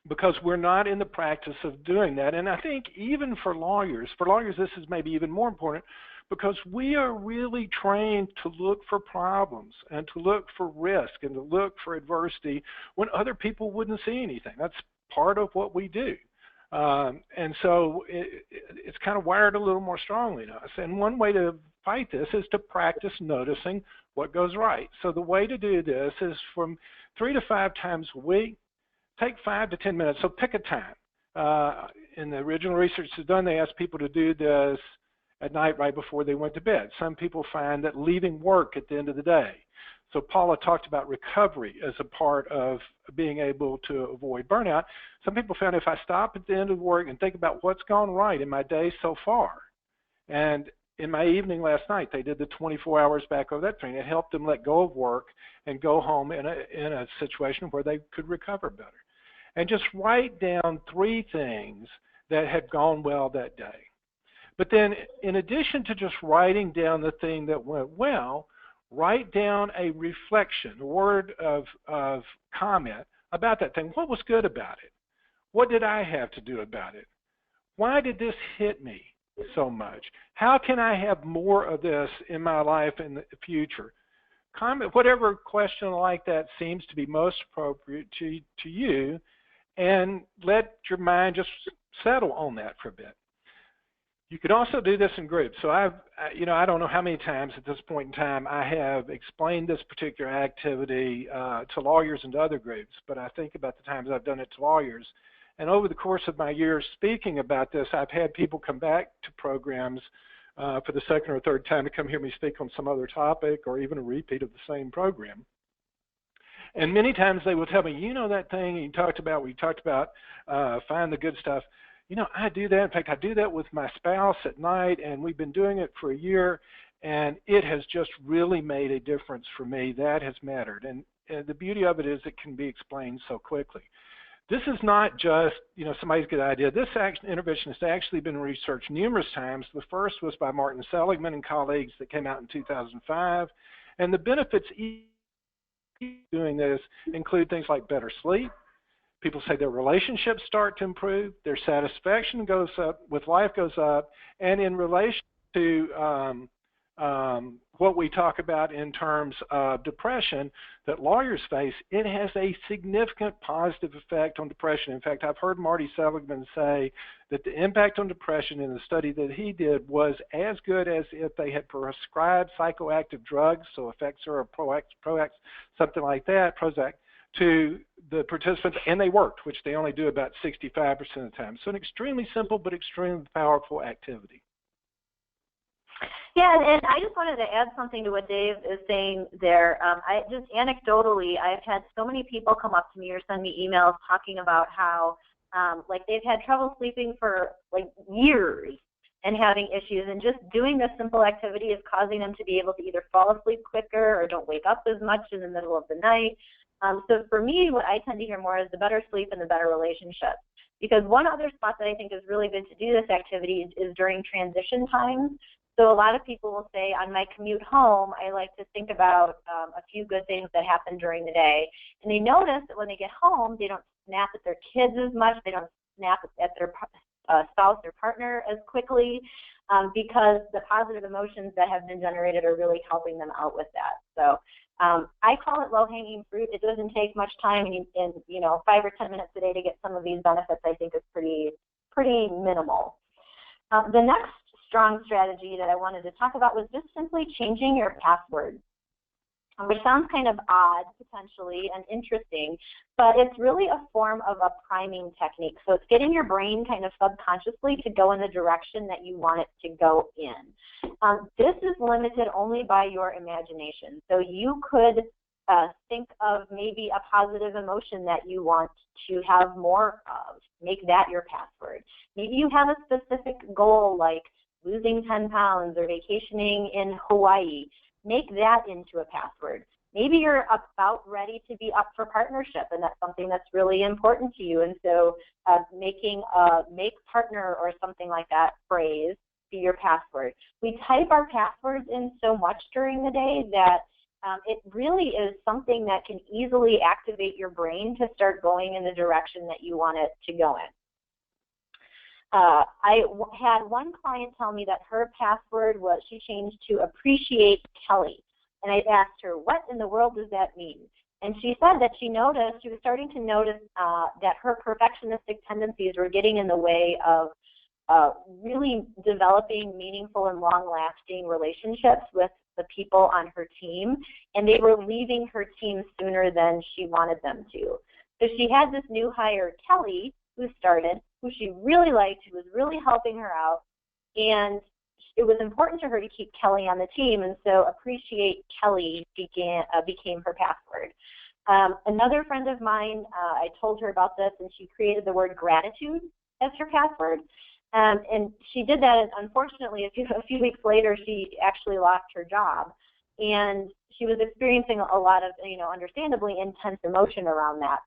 because we're not in the practice of doing that. And I think even for lawyers this is maybe even more important, because we are really trained to look for problems and to look for risk and to look for adversity when other people wouldn't see anything. That's part of what we do. And so it's kind of wired a little more strongly in us. And one way to fight this is to practice noticing what goes right. So the way to do this is from 3 to 5 times a week, take 5 to 10 minutes. So pick a time. In the original research that's done, they asked people to do this at night right before they went to bed. Some people find that leaving work at the end of the day. So Paula talked about recovery as a part of being able to avoid burnout. Some people found if I stop at the end of work and think about what's gone right in my day so far, and in my evening last night, they did the 24 hours back over that thing. It helped them let go of work and go home in a situation where they could recover better. And just write down 3 things that had gone well that day. But then in addition to just writing down the thing that went well, write down a reflection, a word of comment about that thing. What was good about it? What did I have to do about it? Why did this hit me so much? How can I have more of this in my life in the future? Comment whatever question like that seems to be most appropriate to you, and let your mind just settle on that for a bit. You could also do this in groups. So I don't know how many times at this point in time I have explained this particular activity to lawyers and to other groups, but I think about the times I've done it to lawyers. And over the course of my years speaking about this, I've had people come back to programs for the second or third time to come hear me speak on some other topic or even a repeat of the same program. And many times they will tell me, you know that thing you talked about, we talked about find the good stuff. You know, I do that. In fact, I do that with my spouse at night, and we've been doing it for a year, and it has just really made a difference for me. That has mattered. And the beauty of it is it can be explained so quickly. This is not just, somebody's good idea. This intervention has actually been researched numerous times. The first was by Martin Seligman and colleagues that came out in 2005. And the benefits doing this include things like better sleep. People say their relationships start to improve, their satisfaction goes up, with life goes up, and in relation to what we talk about in terms of depression that lawyers face, it has a significant positive effect on depression. In fact, I've heard Marty Seligman say that the impact on depression in the study that he did was as good as if they had prescribed psychoactive drugs, so Effexor or Proax, something like that, Prozac, to the participants, and they worked, which they only do about 65% of the time. So an extremely simple but extremely powerful activity. Yeah, and I just wanted to add something to what Dave is saying there. I just anecdotally, I've had so many people come up to me or send me emails talking about how they've had trouble sleeping for years and having issues, and just doing this simple activity is causing them to be able to either fall asleep quicker or don't wake up as much in the middle of the night. So for me, what I tend to hear more is the better sleep and the better relationship. Because one other spot that I think is really good to do this activity is during transition times. So a lot of people will say, on my commute home, I like to think about a few good things that happened during the day. And they notice that when they get home, they don't snap at their kids as much. They don't snap at their spouse or partner as quickly because the positive emotions that have been generated are really helping them out with that. So I call it low-hanging fruit. It doesn't take much time, and 5 or 10 minutes a day to get some of these benefits, I think, is pretty minimal. The next strong strategy that I wanted to talk about was just simply changing your password, which sounds kind of odd potentially and interesting, but it's really a form of a priming technique. So it's getting your brain kind of subconsciously to go in the direction that you want it to go in. This is limited only by your imagination. So you could think of maybe a positive emotion that you want to have more of. Make that your password. Maybe you have a specific goal like losing 10 pounds or vacationing in Hawaii. Make that into a password. Maybe you're about ready to be up for partnership, and that's something that's really important to you. And so making a make partner or something like that phrase be your password. We type our passwords in so much during the day that it really is something that can easily activate your brain to start going in the direction that you want it to go in. I had one client tell me that her password was, she changed to appreciate Kelly. And I asked her, what in the world does that mean? And she said that she was starting to notice that her perfectionistic tendencies were getting in the way of really developing meaningful and long-lasting relationships with the people on her team, and they were leaving her team sooner than she wanted them to. So she had this new hire, Kelly, who she really liked, who was really helping her out, and it was important to her to keep Kelly on the team, and so Appreciate Kelly became her password. Another friend of mine, I told her about this, and she created the word gratitude as her password. And she did that, and unfortunately, a few weeks later, she actually lost her job. And she was experiencing a lot of, understandably intense emotion around that.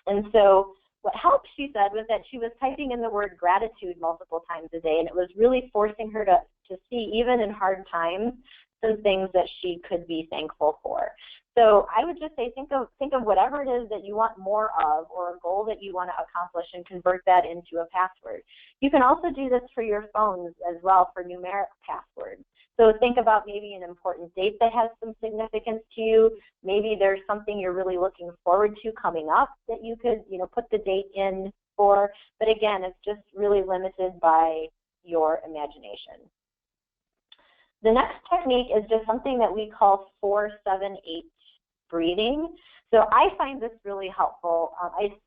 And so what helped, she said, was that she was typing in the word gratitude multiple times a day, and it was really forcing her to see, even in hard times, some things that she could be thankful for. So I would just say think of whatever it is that you want more of, or a goal that you want to accomplish, and convert that into a password. You can also do this for your phones as well, for numeric passwords. So think about maybe an important date that has some significance to you. Maybe there's something you're really looking forward to coming up that you could, put the date in for. But again, it's just really limited by your imagination. The next technique is just something that we call 4-7-8 breathing. So I find this really helpful.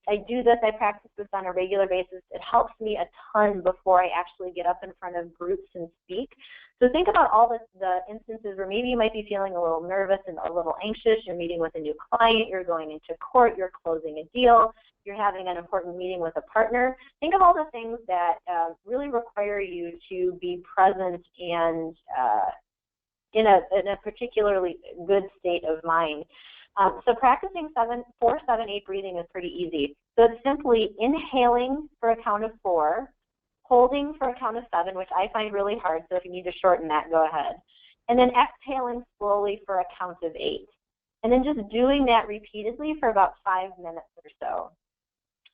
I do this, I practice this on a regular basis. It helps me a ton before I actually get up in front of groups and speak. So think about all the instances where maybe you might be feeling a little nervous and a little anxious. You're meeting with a new client, you're going into court, you're closing a deal, you're having an important meeting with a partner. Think of all the things that really require you to be present and in a particularly good state of mind. So practicing 4-7-8 breathing is pretty easy. So it's simply inhaling for a count of 4, holding for a count of 7, which I find really hard, so if you need to shorten that, go ahead. And then exhaling slowly for a count of 8. And then just doing that repeatedly for about 5 minutes or so.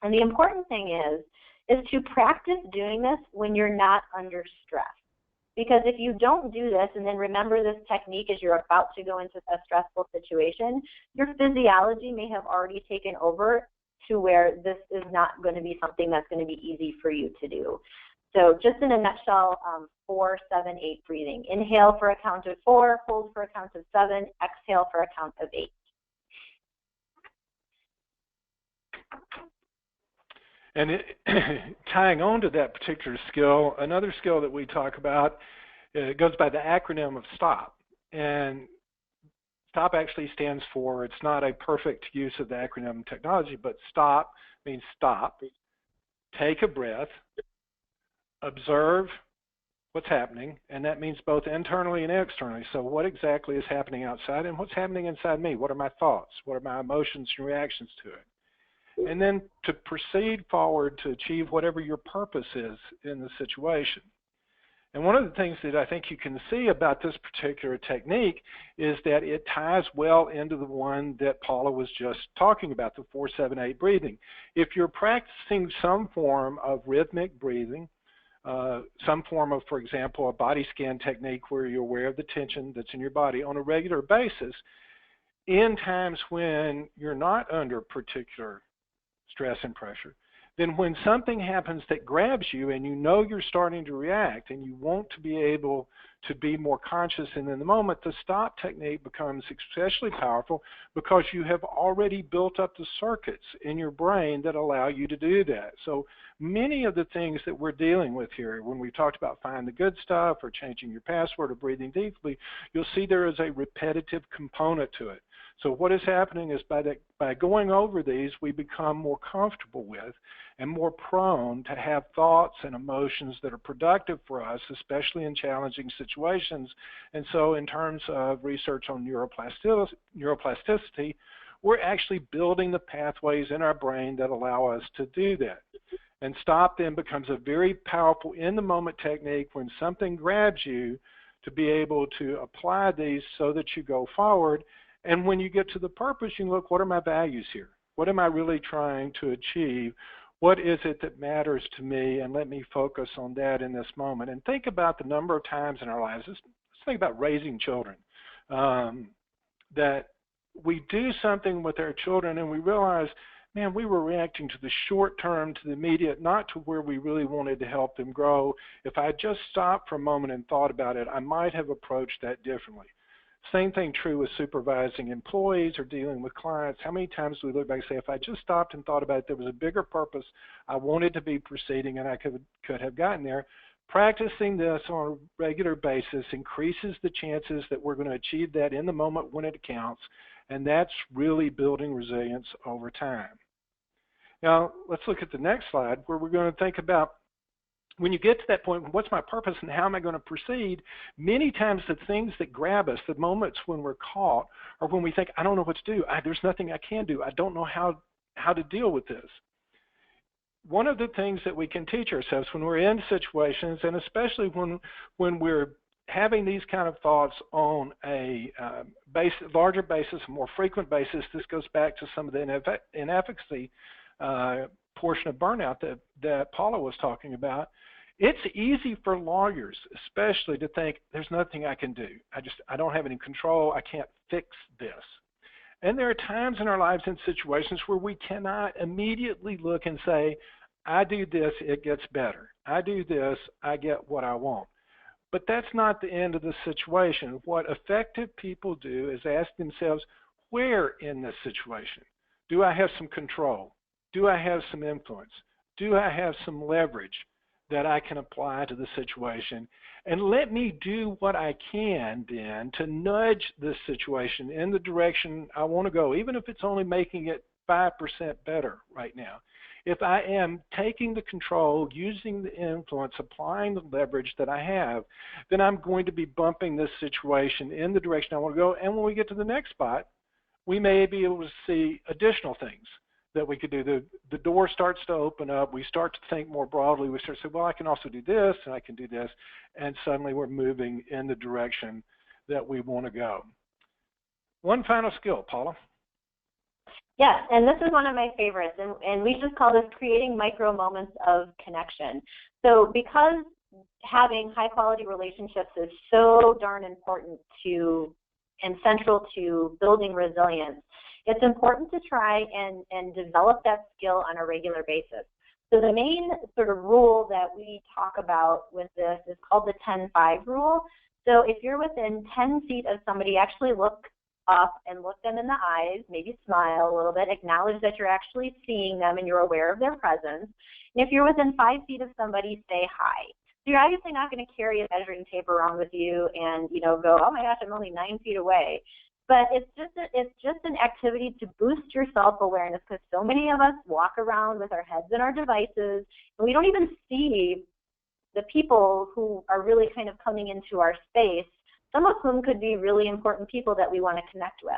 And the important thing is to practice doing this when you're not under stress. Because if you don't do this and then remember this technique as you're about to go into a stressful situation, your physiology may have already taken over to where this is not going to be something that's going to be easy for you to do. So just in a nutshell, 4-7-8 breathing. Inhale for a count of 4, hold for a count of 7, exhale for a count of 8. And tying on to that particular skill, another skill that we talk about, it goes by the acronym of STOP. And STOP actually stands for, it's not a perfect use of the acronym technology, but STOP means stop, take a breath, observe what's happening, and that means both internally and externally. So what exactly is happening outside and what's happening inside me? What are my thoughts? What are my emotions and reactions to it? And then to proceed forward to achieve whatever your purpose is in the situation. And one of the things that I think you can see about this particular technique is that it ties well into the one that Paula was just talking about, the 4-7-8 breathing. If you're practicing some form of rhythmic breathing, some form of, for example, a body scan technique where you're aware of the tension that's in your body on a regular basis, in times when you're not under particular stress and pressure, then when something happens that grabs you and you know you're starting to react and you want to be able to be more conscious and in the moment, the stop technique becomes especially powerful because you have already built up the circuits in your brain that allow you to do that. So many of the things that we're dealing with here, when we talked about find the good stuff or changing your password or breathing deeply, you'll see there is a repetitive component to it. So what is happening is by going over these, we become more comfortable with and more prone to have thoughts and emotions that are productive for us, especially in challenging situations. And so in terms of research on neuroplasticity, we're actually building the pathways in our brain that allow us to do that. And stop then becomes a very powerful in-the-moment technique when something grabs you to be able to apply these so that you go forward. And when you get to the purpose, you look, what are my values here? What am I really trying to achieve? What is it that matters to me? And let me focus on that in this moment. And think about the number of times in our lives. Let's think about raising children. That we do something with our children and we realize, man, we were reacting to the short term, to the immediate, not to where we really wanted to help them grow. If I had just stopped for a moment and thought about it, I might have approached that differently. Same thing true with supervising employees or dealing with clients. How many times do we look back and say, if I just stopped and thought about it, there was a bigger purpose I wanted to be proceeding and I could have gotten there. Practicing this on a regular basis increases the chances that we're going to achieve that in the moment when it counts, and that's really building resilience over time. Now, let's look at the next slide where we're going to think about when you get to that point, what's my purpose and how am I going to proceed? Many times the things that grab us, the moments when we're caught, or when we think, I don't know what to do, there's nothing I can do, I don't know how to deal with this. One of the things that we can teach ourselves when we're in situations, and especially when we're having these kind of thoughts on a larger basis, a more frequent basis, this goes back to some of the inefficacy portion of burnout that Paula was talking about. It's easy for lawyers, especially, to think there's nothing I can do. I don't have any control. I can't fix this. And there are times in our lives and situations where we cannot immediately look and say, I do this, it gets better. I do this, I get what I want. But that's not the end of the situation. What effective people do is ask themselves, where in this situation do I have some control? Do I have some influence? Do I have some leverage that I can apply to the situation? And let me do what I can then to nudge this situation in the direction I want to go, even if it's only making it 5% better right now. If I am taking the control, using the influence, applying the leverage that I have, then I'm going to be bumping this situation in the direction I want to go. And when we get to the next spot, we may be able to see additional things that we could do. The door starts to open up. We start to think more broadly. We start to say, well, I can also do this, and I can do this. And suddenly we're moving in the direction that we want to go. One final skill, Paula. Yeah, and this is one of my favorites, and we just call this creating micro moments of connection. So because having high-quality relationships is so darn important to and central to building resilience, it's important to try and develop that skill on a regular basis. So the main sort of rule that we talk about with this is called the 10-5 rule. So if you're within 10 feet of somebody, actually look up and look them in the eyes, maybe smile a little bit, acknowledge that you're actually seeing them and you're aware of their presence. And if you're within 5 feet of somebody, say hi. So you're obviously not going to carry a measuring tape around with you and, go, oh my gosh, I'm only 9 feet away. But it's just an activity to boost your self-awareness, because so many of us walk around with our heads in our devices, and we don't even see the people who are really kind of coming into our space, some of whom could be really important people that we want to connect with.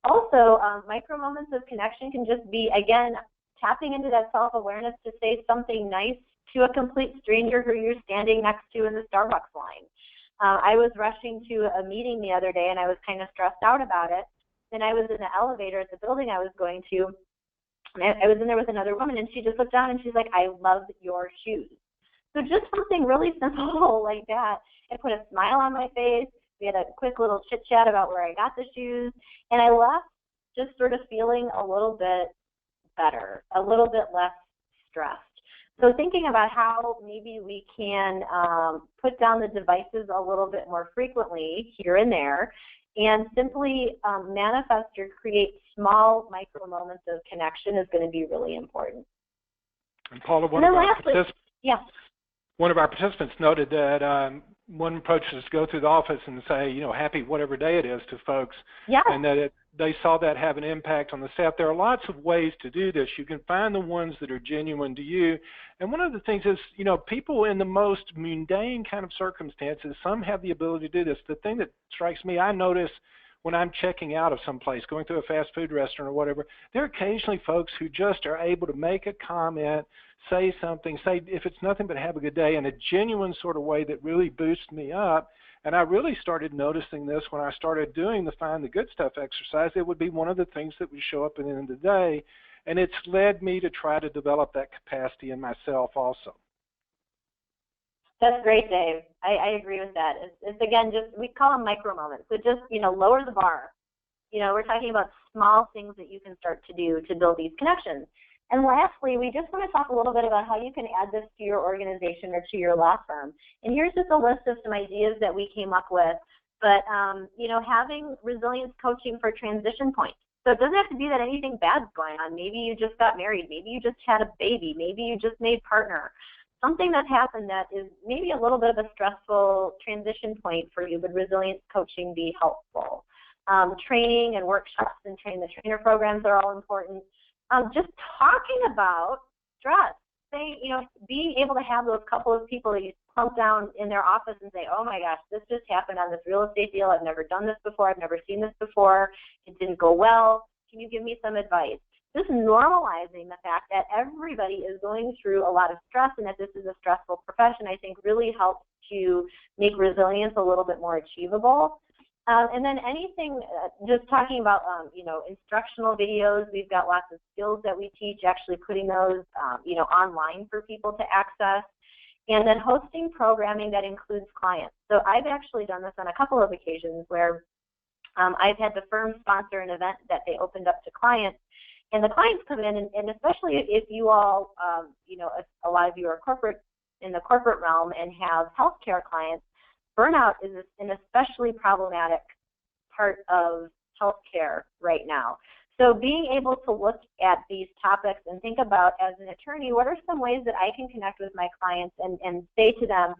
Also, micro moments of connection can just be, again, tapping into that self-awareness to say something nice to a complete stranger who you're standing next to in the Starbucks line. I was rushing to a meeting the other day, and I was kind of stressed out about it. Then I was in the elevator at the building I was going to, and I was in there with another woman, and she just looked down, and she's like, I love your shoes. So just something really simple like that. It put a smile on my face. We had a quick little chit-chat about where I got the shoes, and I left just sort of feeling a little bit better, a little bit less stressed. So thinking about how maybe we can put down the devices a little bit more frequently here and there, and simply manifest or create small micro moments of connection is going to be really important. And Paula, one of our participants noted that one approach is to go through the office and say, happy whatever day it is to folks, and that they saw that have an impact on the staff. There are lots of ways to do this. You can find the ones that are genuine to you. And one of the things is, people in the most mundane kind of circumstances, some have the ability to do this. The thing that strikes me, I notice when I'm checking out of some place, going through a fast food restaurant or whatever, there are occasionally folks who just are able to make a comment, say something, say if it's nothing but have a good day, in a genuine sort of way that really boosts me up. And I really started noticing this when I started doing the Find the Good Stuff exercise. It would be one of the things that would show up at the end of the day, and it's led me to try to develop that capacity in myself also. That's great, Dave. I agree with that. It's again, just we call them micro moments. So just, lower the bar. we're talking about small things that you can start to do to build these connections. And lastly, we just want to talk a little bit about how you can add this to your organization or to your law firm. And here's just a list of some ideas that we came up with. But, having resilience coaching for transition points. So it doesn't have to be that anything bad's going on. Maybe you just got married. Maybe you just had a baby. Maybe you just made partner. Something that's happened that is maybe a little bit of a stressful transition point for you, would resilience coaching be helpful? Training and workshops and train the trainer programs are all important. Just talking about stress. Being able to have those couple of people that you plunk down in their office and say, oh my gosh, this just happened on this real estate deal. I've never done this before. I've never seen this before. It didn't go well. Can you give me some advice? Just normalizing the fact that everybody is going through a lot of stress and that this is a stressful profession, I think really helps to make resilience a little bit more achievable. And then anything, just talking about, instructional videos. We've got lots of skills that we teach, actually putting those, online for people to access. And then hosting programming that includes clients. So I've actually done this on a couple of occasions where I've had the firm sponsor an event that they opened up to clients. And the clients come in, and especially if you all, a lot of you are in the corporate realm and have healthcare clients, burnout is an especially problematic part of healthcare right now. So being able to look at these topics and think about, as an attorney, what are some ways that I can connect with my clients and say to them,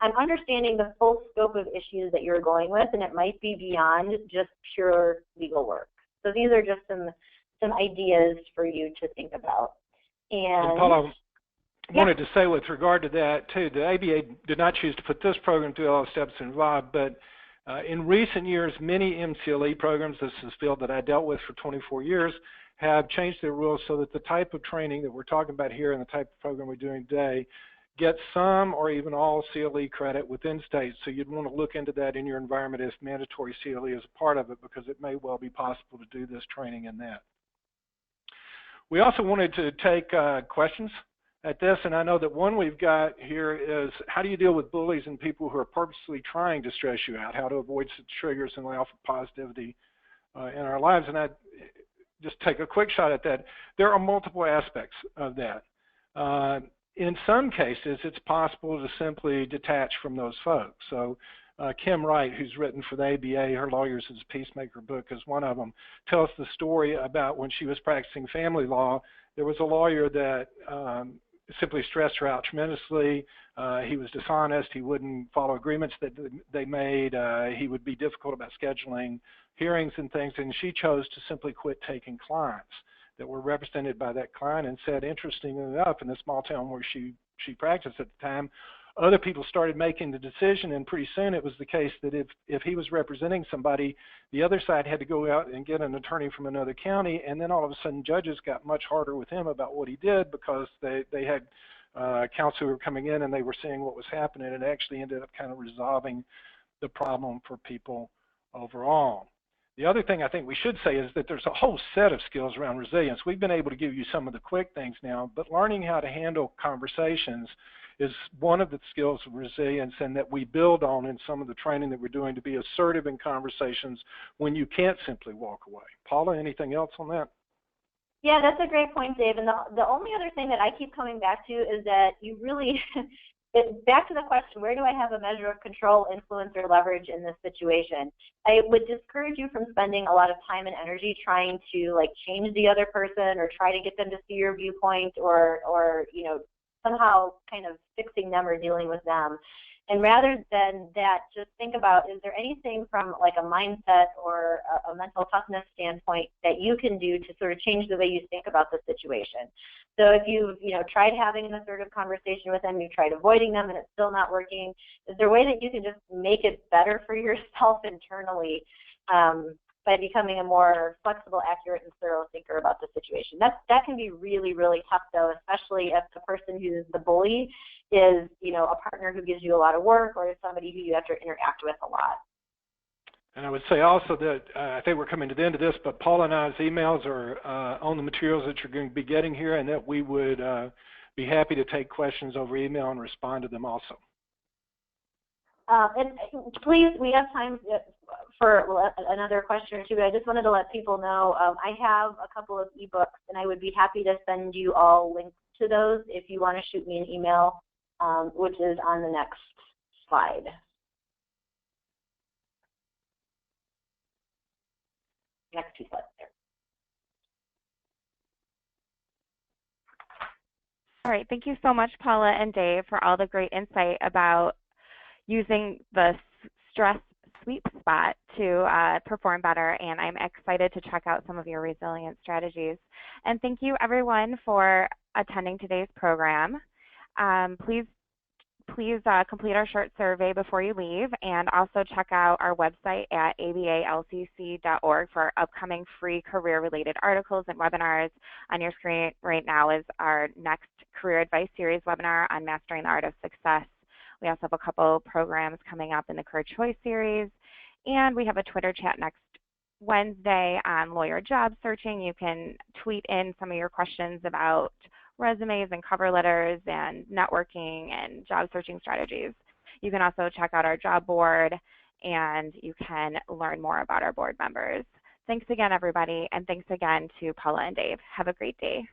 I'm understanding the full scope of issues that you're going with, and it might be beyond just pure legal work. So these are just some ideas for you to think about. And Paula, I wanted to say with regard to that, too, the ABA did not choose to put this program through all the steps involved, but in recent years, many MCLE programs, this is a field that I dealt with for 24 years, have changed their rules so that the type of training that we're talking about here and the type of program we're doing today gets some or even all CLE credit within states. So you'd want to look into that in your environment if mandatory CLE is a part of it, because it may well be possible to do this training in that. We also wanted to take questions at this, and I know that one we've got here is, how do you deal with bullies and people who are purposely trying to stress you out? How to avoid such triggers and allow for positivity in our lives? And I just take a quick shot at that. There are multiple aspects of that. In some cases, it's possible to simply detach from those folks. So Kim Wright, who's written for the ABA, her Lawyers as a Peacemaker book is one of them, tells the story about when she was practicing family law. There was a lawyer that simply stressed her out tremendously. He was dishonest. He wouldn't follow agreements that they made. He would be difficult about scheduling hearings and things, and she chose to simply quit taking clients that were represented by that client, and said, interestingly enough, in the small town where she practiced at the time, other people started making the decision, and pretty soon it was the case that if he was representing somebody, the other side had to go out and get an attorney from another county, and then all of a sudden judges got much harder with him about what he did, because they had counsel who were coming in and they were seeing what was happening, and it actually ended up kind of resolving the problem for people overall. The other thing I think we should say is that there's a whole set of skills around resilience. We've been able to give you some of the quick things now, but learning how to handle conversations is one of the skills of resilience, and that we build on in some of the training that we're doing, to be assertive in conversations when you can't simply walk away. Paula, anything else on that? Yeah, that's a great point, Dave. And the only other thing that I keep coming back to is that you really, back to the question, where do I have a measure of control, influence, or leverage in this situation? I would discourage you from spending a lot of time and energy trying to change the other person or try to get them to see your viewpoint or somehow kind of fixing them or dealing with them. And rather than that, just think about, is there anything from a mindset or a mental toughness standpoint that you can do to sort of change the way you think about the situation? So if you've tried having an assertive conversation with them, you've tried avoiding them and it's still not working, is there a way that you can just make it better for yourself internally by becoming a more flexible, accurate, and thorough thinker about the situation? That can be really, really tough, though, especially if the person who's the bully is, a partner who gives you a lot of work, or is somebody who you have to interact with a lot. And I would say also that I think we're coming to the end of this, but Paula and I's emails are on the materials that you're going to be getting here, and that we would be happy to take questions over email and respond to them also. And please, we have time for another question or two, but I just wanted to let people know I have a couple of ebooks, and I would be happy to send you all links to those if you want to shoot me an email, which is on the next slide. Next two slides there. All right, thank you so much, Paula and Dave, for all the great insight about using the stress sweet spot to perform better, and I'm excited to check out some of your resilience strategies. And thank you, everyone, for attending today's program. Please complete our short survey before you leave, and also check out our website at abalcc.org for our upcoming free career-related articles and webinars. On your screen right now is our next Career Advice Series webinar on Mastering the Art of Success. We also have a couple programs coming up in the Career Choice Series, and we have a Twitter chat next Wednesday on lawyer job searching. You can tweet in some of your questions about resumes and cover letters and networking and job searching strategies. You can also check out our job board, and you can learn more about our board members. Thanks again, everybody, and thanks again to Paula and Dave. Have a great day.